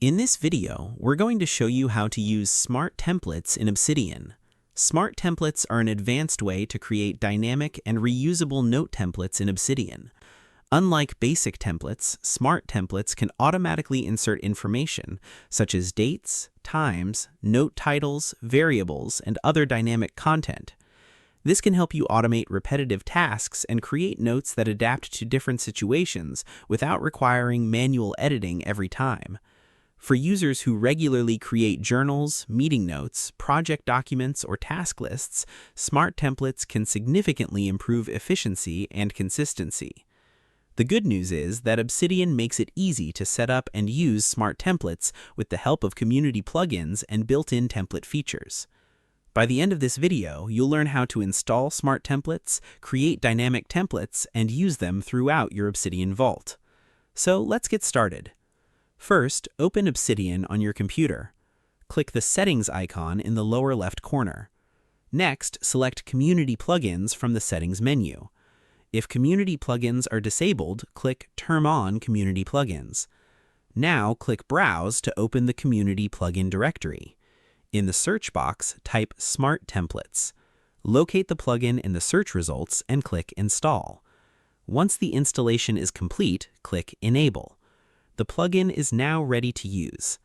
In this video, we're going to show you how to use smart templates in Obsidian. Smart templates are an advanced way to create dynamic and reusable note templates in Obsidian. Unlike basic templates, smart templates can automatically insert information such as dates, times, note titles, variables, and other dynamic content. This can help you automate repetitive tasks and create notes that adapt to different situations without requiring manual editing every time. For users who regularly create journals, meeting notes, project documents, or task lists, smart templates can significantly improve efficiency and consistency. The good news is that Obsidian makes it easy to set up and use smart templates with the help of community plugins and built-in template features. By the end of this video, you'll learn how to install smart templates, create dynamic templates, and use them throughout your Obsidian vault. So let's get started. First, open Obsidian on your computer. Click the Settings icon in the lower left corner. Next, select Community Plugins from the Settings menu. If Community Plugins are disabled, click Turn on Community Plugins. Now, click Browse to open the Community Plugin directory. In the search box, type Smart Templates. Locate the plugin in the search results and click Install. Once the installation is complete, click Enable. The plugin is now ready to use.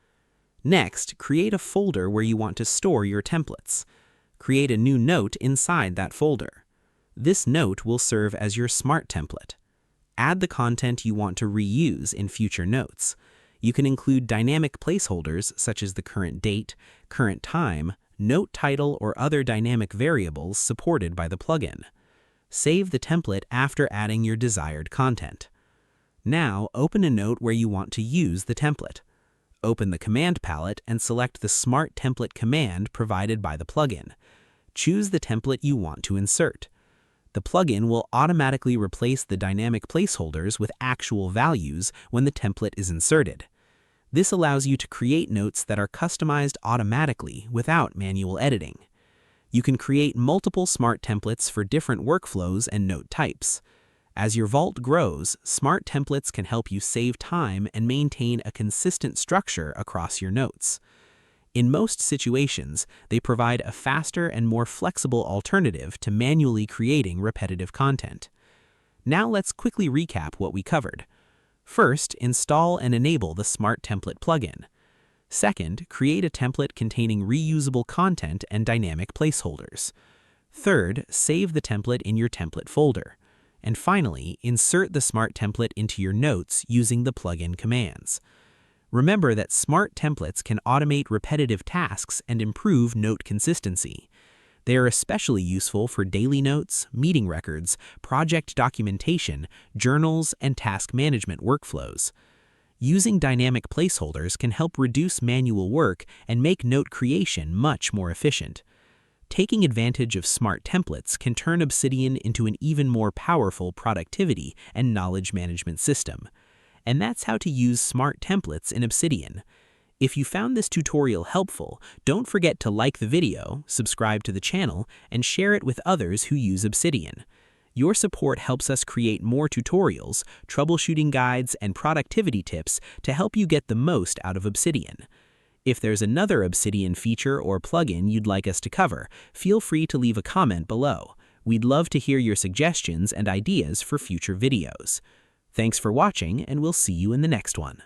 Next, create a folder where you want to store your templates. Create a new note inside that folder. This note will serve as your smart template. Add the content you want to reuse in future notes. You can include dynamic placeholders such as the current date, current time, note title, or other dynamic variables supported by the plugin. Save the template after adding your desired content. Now, open a note where you want to use the template. Open the command palette and select the Smart Template command provided by the plugin. Choose the template you want to insert. The plugin will automatically replace the dynamic placeholders with actual values when the template is inserted. This allows you to create notes that are customized automatically without manual editing. You can create multiple smart templates for different workflows and note types. As your vault grows, smart templates can help you save time and maintain a consistent structure across your notes. In most situations, they provide a faster and more flexible alternative to manually creating repetitive content. Now let's quickly recap what we covered. First, install and enable the Smart Template plugin. Second, create a template containing reusable content and dynamic placeholders. Third, save the template in your template folder. And finally, insert the smart template into your notes using the plugin commands. Remember that smart templates can automate repetitive tasks and improve note consistency. They are especially useful for daily notes, meeting records, project documentation, journals, and task management workflows. Using dynamic placeholders can help reduce manual work and make note creation much more efficient. Taking advantage of smart templates can turn Obsidian into an even more powerful productivity and knowledge management system. And that's how to use smart templates in Obsidian. If you found this tutorial helpful, don't forget to like the video, subscribe to the channel, and share it with others who use Obsidian. Your support helps us create more tutorials, troubleshooting guides, and productivity tips to help you get the most out of Obsidian. If there's another Obsidian feature or plugin you'd like us to cover, feel free to leave a comment below. We'd love to hear your suggestions and ideas for future videos. Thanks for watching, and we'll see you in the next one.